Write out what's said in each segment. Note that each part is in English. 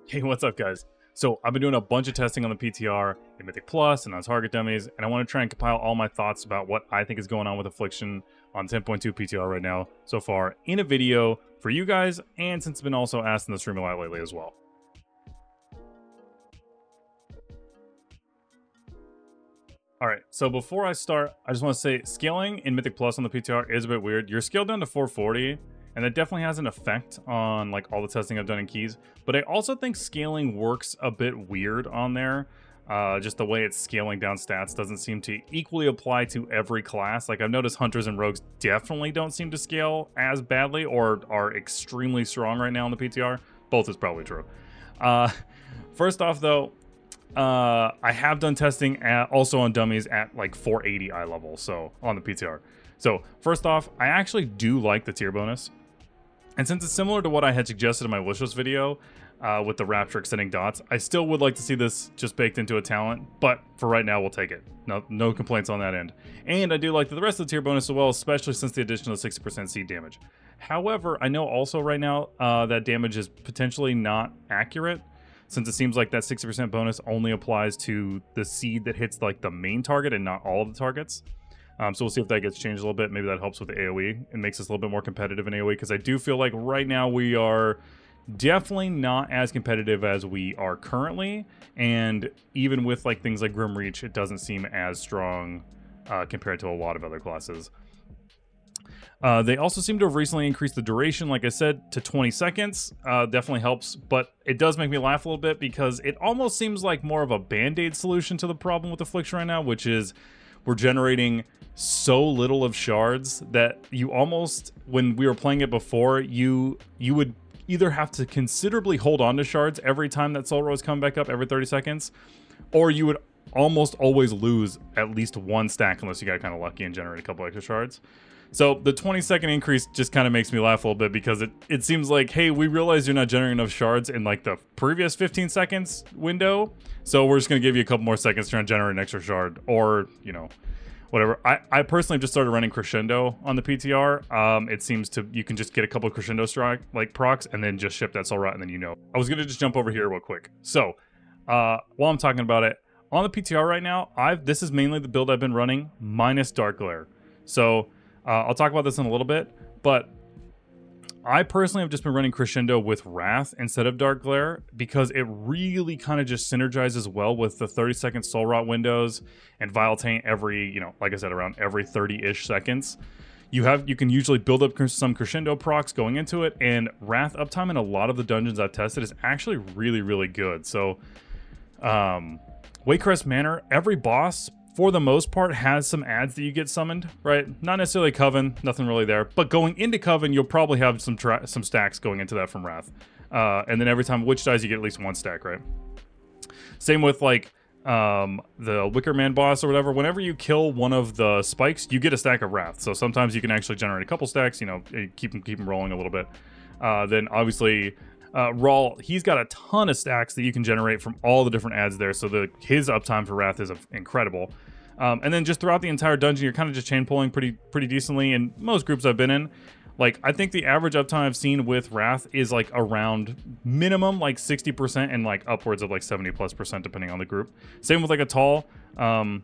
Hey, what's up, guys? So I've been doing a bunch of testing on the PTR, in Mythic Plus, and on target dummies, and I want to try and compile all my thoughts about what I think is going on with Affliction on 10.2 PTR right now so far in a video for you guys, and since it's been also asked in the stream a lot lately as well. Alright, so before I start, I just want to say scaling in Mythic Plus on the PTR is a bit weird. You're scaled down to 440, and that definitely has an effect on like all the testing I've done in keys. But I also think scaling works a bit weird on there. Just the way it's scaling down stats doesn't seem to equally apply to every class. Like I've noticed hunters and rogues definitely don't seem to scale as badly or are extremely strong right now on the PTR. Both is probably true. First off though, I have done testing also on dummies at like 480 eye level, so on the PTR. So first off, I actually do like the tier bonus. And since it's similar to what I had suggested in my wishlist video with the Rapture extending dots, I still would like to see this just baked into a talent, but for right now, we'll take it. No complaints on that end. And I do like the rest of the tier bonus as well, especially since the addition of 60% seed damage. However, I know also right now that damage is potentially not accurate, since it seems like that 60% bonus only applies to the seed that hits like the main target and not all of the targets. So we'll see if that gets changed a little bit. Maybe that helps with the AoE and makes us a little bit more competitive in AoE, because I do feel like right now we are definitely not as competitive as we are currently, and even with like things like Grim Reach, it doesn't seem as strong compared to a lot of other classes. They also seem to have recently increased the duration, like I said, to 20 seconds. Definitely helps, but it does make me laugh a little bit because it almost seems like more of a band-aid solution to the problem with Affliction right now, which is we're generating so little of shards that you almost, when we were playing it before, you would either have to considerably hold on to shards every time that soul rose come back up every 30 seconds, or you would almost always lose at least one stack unless you got kind of lucky and generate a couple extra shards. So the 20-second increase just kind of makes me laugh a little bit, because it seems like, hey, we realize you're not generating enough shards in like the previous 15 seconds window, so we're just going to give you a couple more seconds to try and generate an extra shard, or, you know, whatever. I personally just started running Crescendo on the PTR. It seems to, you can just get a couple of Crescendo strike like procs and then just ship that soul rot, and then you know. I was going to just jump over here real quick. So while I'm talking about it, on the PTR right now, this is mainly the build I've been running minus Darkglare. So I'll talk about this in a little bit, but I personally have just been running Crescendo with Wrath instead of Darkglare, because it really kind of just synergizes well with the 30-second Soul Rot windows and Vile Taint every, you know, like I said, around every 30-ish seconds. You can usually build up some Crescendo procs going into it, and Wrath uptime in a lot of the dungeons I've tested is actually really, really good. So, Waycrest Manor, every boss, for the most part, has some ads that you get summoned, right? Not necessarily Coven, nothing really there. But going into Coven, you'll probably have some stacks going into that from Wrath. And then every time Witch dies, you get at least one stack, right? Same with like the Wicker Man boss or whatever. Whenever you kill one of the spikes, you get a stack of Wrath. So sometimes you can actually generate a couple stacks, you know, keep them rolling a little bit. Then obviously Rawl, he's got a ton of stacks that you can generate from all the different ads there, so his uptime for Wrath is incredible. And then just throughout the entire dungeon, you're kind of just chain pulling pretty decently in most groups I've been in. Like, I think the average uptime I've seen with Wrath is like around minimum like 60% and like upwards of like 70+% depending on the group. Same with like a Tall. And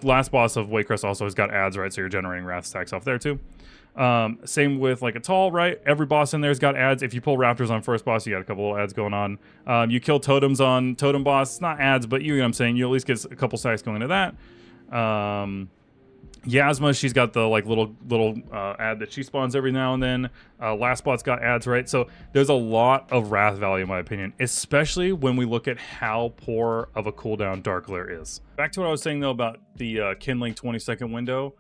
last boss of Waycrest also has got ads, right? So you're generating Wrath stacks off there too. Same with like a Tall, right? Every boss in there's got ads. If you pull Raptors on first boss, you got a couple of ads going on. You kill Totems on Totem boss. It's not ads, but you know what I'm saying. You at least get a couple stacks going into that. Yasma, she's got the like little ad that she spawns every now and then. Last bot's got ads, right? So there's a lot of Wrath value in my opinion, especially when we look at how poor of a cooldown Darkglare is. Back to what I was saying though about the kindling 20-second window.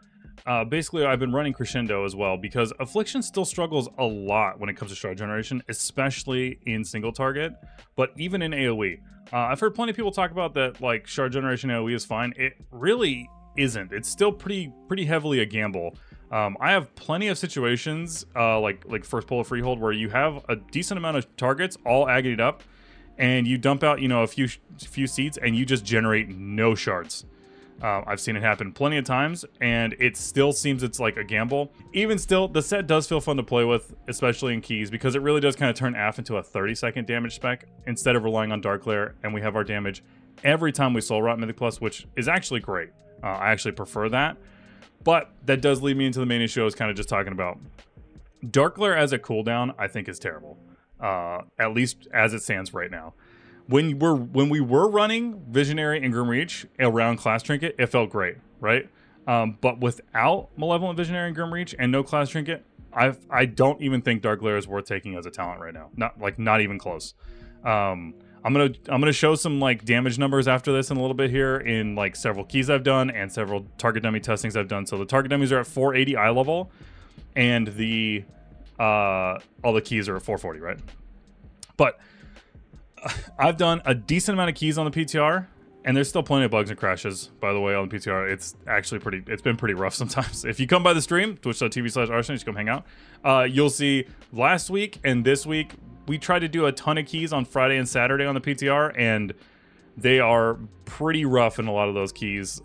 Basically, I've been running Crescendo as well, because Affliction still struggles a lot when it comes to shard generation, especially in single target, but even in AoE. I've heard plenty of people talk about that, like, shard generation AoE is fine. It really isn't. It's still pretty heavily a gamble. I have plenty of situations, like first pull of Freehold, where you have a decent amount of targets all agonied up, and you dump out, you know, a few seeds, and you just generate no shards. I've seen it happen plenty of times, and it still seems it's like a gamble. Even still, the set does feel fun to play with, especially in keys, because it really does kind of turn Aff into a 30-second damage spec instead of relying on Darkglare, and we have our damage every time we Soul Rot Mythic Plus, which is actually great. I actually prefer that, but that does lead me into the main issue I was kind of just talking about. Darkglare as a cooldown, I think, is terrible, at least as it stands right now. When we were running Visionary and Grimreach around Class Trinket, it felt great, right? But without Malevolent Visionary and Grimreach and no Class Trinket, I don't even think Darkglare is worth taking as a talent right now. Not even close. I'm gonna show some like damage numbers after this in a little bit here in like several keys I've done and several target dummy testings I've done. So the target dummies are at 480 eye level, and the all the keys are at 440, right? But I've done a decent amount of keys on the PTR, and there's still plenty of bugs and crashes, by the way, on the PTR. It's actually it's been pretty rough sometimes. If you come by the stream, twitch.tv/Arsene, just come hang out. You'll see last week and this week, we tried to do a ton of keys on Friday and Saturday on the PTR, and they are pretty rough in a lot of those keys.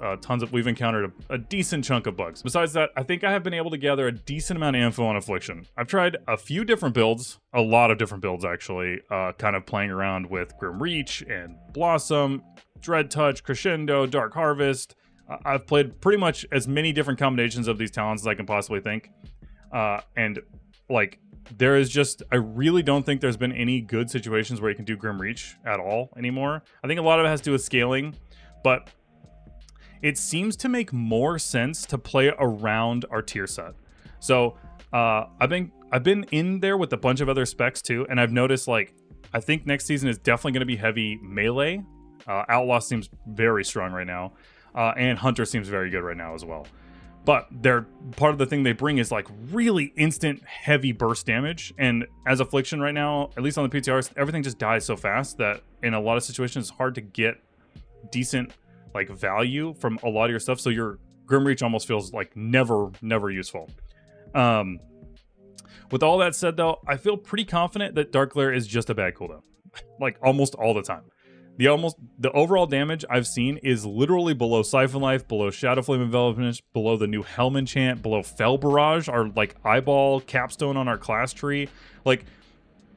We've encountered a decent chunk of bugs. Besides that, I think I have been able to gather a decent amount of info on Affliction. I've tried a few different builds, a lot of different builds actually, kind of playing around with Grimreach and Blossom, Dread Touch, Crescendo, Dark Harvest. I've played pretty much as many different combinations of these talents as I can possibly think. And like, there is just, I really don't think there's been any good situations where you can do Grimreach at all anymore. I think a lot of it has to do with scaling, but it seems to make more sense to play around our tier set. So I've been in there with a bunch of other specs too, and I've noticed like, I think next season is definitely going to be heavy melee. Outlaw seems very strong right now, and Hunter seems very good right now as well. But they're part of the thing they bring is like really instant heavy burst damage. And as Affliction right now, at least on the PTRs, everything just dies so fast that in a lot of situations it's hard to get decent like value from a lot of your stuff. So your Grimreach almost feels like never useful. With all that said though, I feel pretty confident that Darkglare is just a bad cooldown. Like almost all the time. The overall damage I've seen is literally below Siphon Life, below Shadow Flame Envelopment, below the new Helm enchant, below Fel Barrage, our like eyeball capstone on our class tree. Like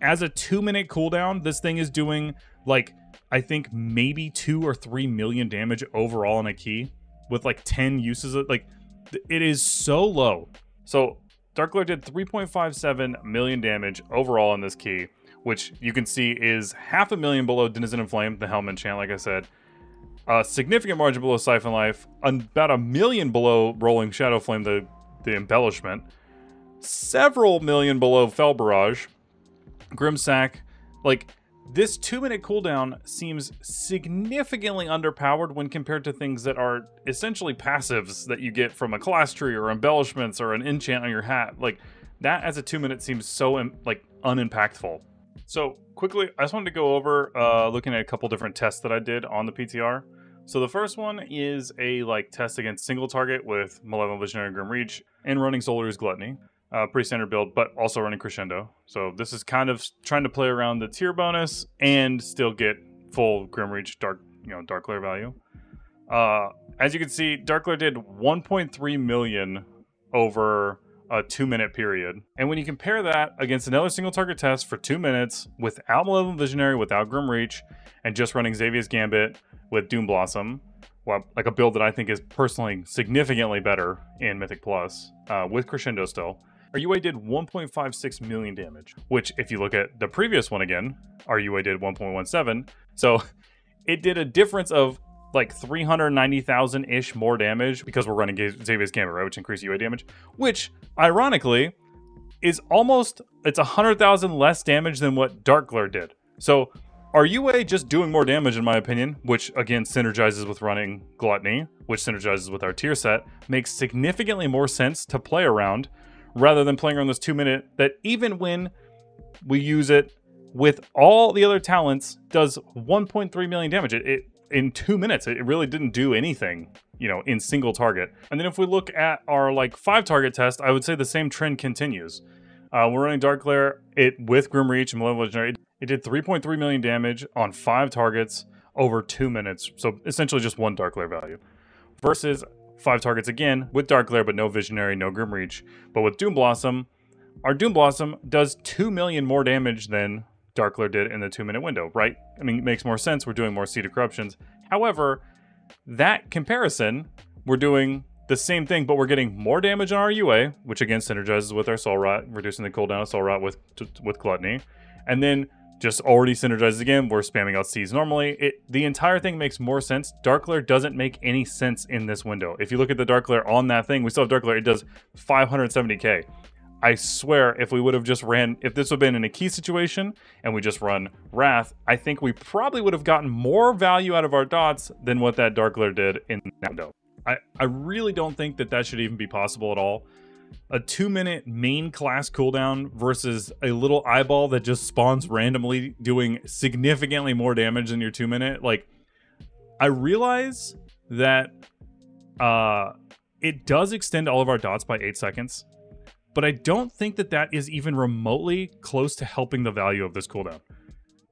as a 2-minute cooldown, this thing is doing like I think maybe 2 or 3 million damage overall on a key with like 10 uses of like it is so low. So Darkglare did 3.57 million damage overall on this key, which you can see is 500,000 below Denizen and Flame, the Helm enchant, like I said. A significant margin below Siphon Life, about 1 million below Rolling Shadow Flame, the embellishment. Several million below Fel Barrage, Grimsack. Like, this 2-minute cooldown seems significantly underpowered when compared to things that are essentially passives that you get from a class tree or embellishments or an enchant on your hat. Like, that as a 2-minute seems so, like, unimpactful. So quickly, I just wanted to go over looking at a couple different tests that I did on the PTR. So the first one is a like test against single target with Malevolent Visionary and Grimreach and running Solar's Gluttony. Pretty standard build, but also running Crescendo. So this is kind of trying to play around the tier bonus and still get full Grimreach Darkglare value. As you can see, Darkglare did 1.3 million over a 2-minute period. And when you compare that against another single target test for 2 minutes without Malevolent Visionary, without Grimreach, and just running Xavier's Gambit with Doom Blossom, well, like a build that I think is personally significantly better in Mythic Plus, with Crescendo still, RUA did 1.56 million damage, which if you look at the previous one again, RUA did 1.17. So it did a difference of like 390,000-ish more damage because we're running Xavier's Gambit, right, which increases UA damage, which, ironically, is almost, it's 100,000 less damage than what Darkglare did. So, our UA just doing more damage, in my opinion, which, again, synergizes with running Gluttony, which synergizes with our tier set, makes significantly more sense to play around, rather than playing around this 2-minute that even when we use it with all the other talents, does 1.3 million damage. In 2 minutes, it really didn't do anything, you know, in single target. And then if we look at our like 5-target test, I would say the same trend continues. We're running Darkglare with Grimreach and Malevolent Visionary. It did 3.3 million damage on 5 targets over 2 minutes. So essentially just 1 Darkglare value. versus 5 targets again with Darkglare, but no Visionary, no Grim Reach. But with Doom Blossom, our Doom Blossom does 2 million more damage than Darkglare did in the 2-minute window, right? I mean, it makes more sense. We're doing more Seed of Corruptions. However, that comparison, we're doing the same thing, but we're getting more damage on our UA, which again synergizes with our Soul Rot, reducing the cooldown of Soul Rot with Gluttony. And then just already synergizes again. We're spamming out Seeds normally. The entire thing makes more sense. Darkglare doesn't make any sense in this window. If you look at the Darkglare on that thing, we still have Darkglare. It does 570k. I swear, if we would have just ran, if this would have been in a key situation and we just run Wrath, I think we probably would have gotten more value out of our dots than what that Darkglare did in that window. I really don't think that that should even be possible at all. A 2-minute main class cooldown versus a little eyeball that just spawns randomly doing significantly more damage than your 2-minute. Like, I realize that it does extend all of our dots by 8 seconds, but I don't think that that is even remotely close to helping the value of this cooldown.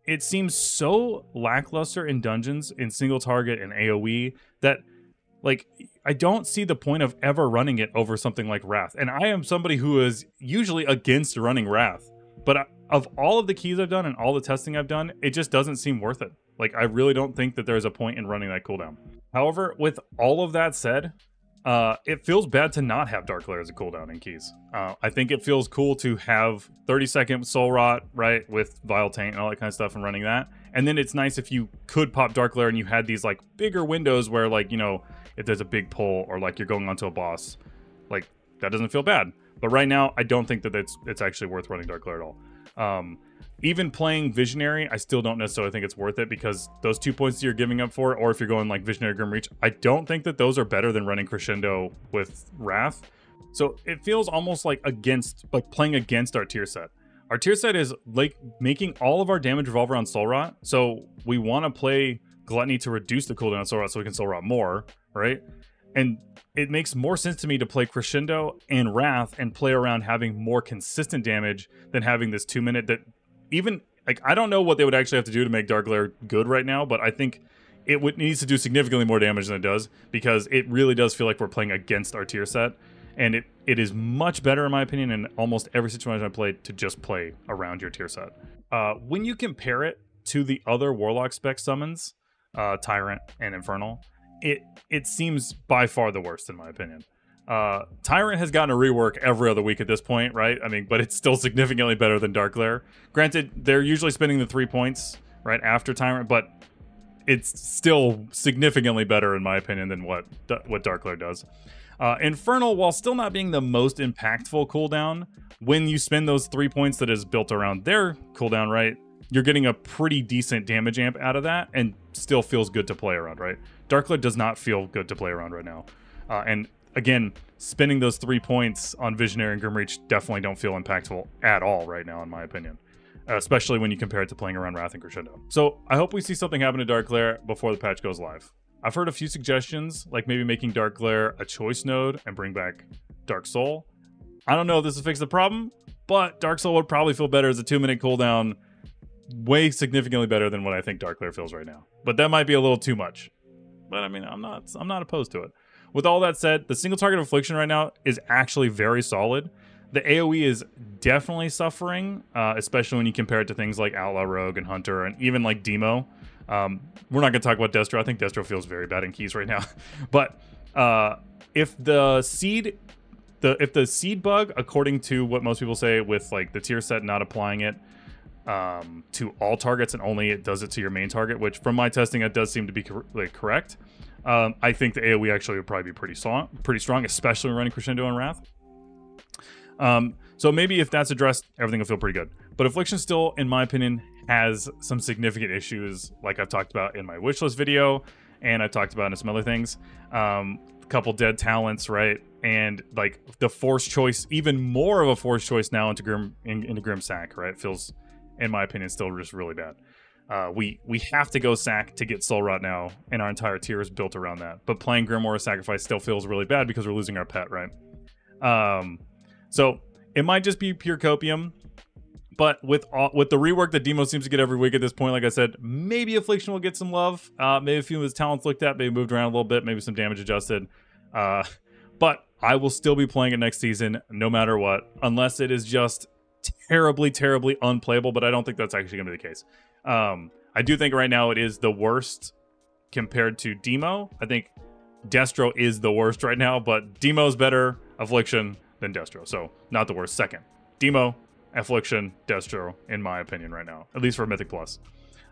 It seems so lackluster in dungeons, in single target and AoE, that like, I don't see the point of ever running it over something like Wrath. And I am somebody who is usually against running Wrath. But of all of the keys I've done and all the testing I've done, it just doesn't seem worth it. Like, I really don't think that there's a point in running that cooldown. However, with all of that said, it feels bad to not have Darkglare as a cooldown in keys. I think it feels cool to have 30-second Soul Rot, right, with Vile Taint and all that kind of stuff and running that. And then it's nice if you could pop Darkglare and you had these, like, bigger windows where, like, you know, if there's a big pull or, like, you're going onto a boss, like, that doesn't feel bad. But right now, I don't think that it's actually worth running Darkglare at all. Even playing Visionary, I still don't necessarily think it's worth it because those 2 points that you're giving up for, or if you're going like Visionary Grim Reach, I don't think that those are better than running Crescendo with Wrath. So it feels almost like playing against our tier set. Our tier set is like making all of our damage revolve around Soul Rot. So we want to play Gluttony to reduce the cooldown of Soul Rot so we can Soul Rot more, right? And it makes more sense to me to play Crescendo and Wrath and play around having more consistent damage than having this 2-minute that even, like, I don't know what they would actually have to do to make Darkglare good right now, but I think it needs to do significantly more damage than it does because it really does feel like we're playing against our tier set. And it is much better, in my opinion, in almost every situation I played to just play around your tier set. When you compare it to the other Warlock spec summons, Tyrant and Infernal, it seems by far the worst, in my opinion. Tyrant has gotten a rework every other week at this point, right? I mean, but it's still significantly better than Darkglare. Granted, they're usually spending the 3 points right after Tyrant, but it's still significantly better, in my opinion, than what Darkglare does. Infernal, while still not being the most impactful cooldown, when you spend those 3 points that is built around their cooldown, right, you're getting a pretty decent damage amp out of that and still feels good to play around, right? Darkglare does not feel good to play around right now. And again, spending those 3 points on Visionary and Grim Reach definitely don't feel impactful at all right now, in my opinion. Especially when you compare it to playing around Wrath and Crescendo. So I hope we see something happen to Darkglare before the patch goes live. I've heard a few suggestions, like maybe making Darkglare a choice node and bring back Dark Soul. I don't know if this will fix the problem, but Dark Soul would probably feel better as a 2-minute cooldown, way significantly better than what I think Darkglare feels right now. But that might be a little too much. But I mean, I'm not opposed to it. With all that said, the single target Affliction right now is actually very solid. The AoE is definitely suffering, especially when you compare it to things like Outlaw Rogue and Hunter and even like Demo. We're not going to talk about Destro. I think Destro feels very bad in keys right now. But if the seed bug, according to what most people say, with like the tier set not applying it to all targets and only it does it to your main target, which from my testing it does seem to be correct. I think the AoE actually would probably be pretty strong, especially when running Crescendo and Wrath. So maybe if that's addressed, everything will feel pretty good. But Affliction still, in my opinion, has some significant issues, like I've talked about in my wishlist video, and I talked about in some other things. A couple dead talents, right? And like the force choice, even more of a force choice now into Grim Sack, right? Feels, in my opinion, still just really bad. We have to go Sack to get Soul Rot now, and our entire tier is built around that. But playing Grimoire Sacrifice still feels really bad because we're losing our pet, right? So it might just be pure copium, But with the rework that Demo seems to get every week at this point, like I said, maybe Affliction will get some love. Maybe a few of his talents looked at, maybe moved around a little bit, maybe some damage adjusted. But I will still be playing it next season, no matter what, unless it is just terribly, terribly unplayable. But I don't think that's actually going to be the case. I do think right now it is the worst compared to Demo. I think Destro is the worst right now, but Demo's better Affliction than Destro. So not the worst. Second, Demo, Affliction, Destro, in my opinion right now, at least for Mythic Plus.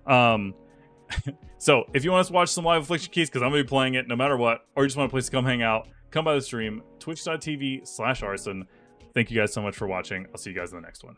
So if you want us to watch some live Affliction keys, because I'm going to be playing it no matter what, or you just want a place to come hang out, come by the stream, twitch.tv/arson. Thank you guys so much for watching. I'll see you guys in the next one.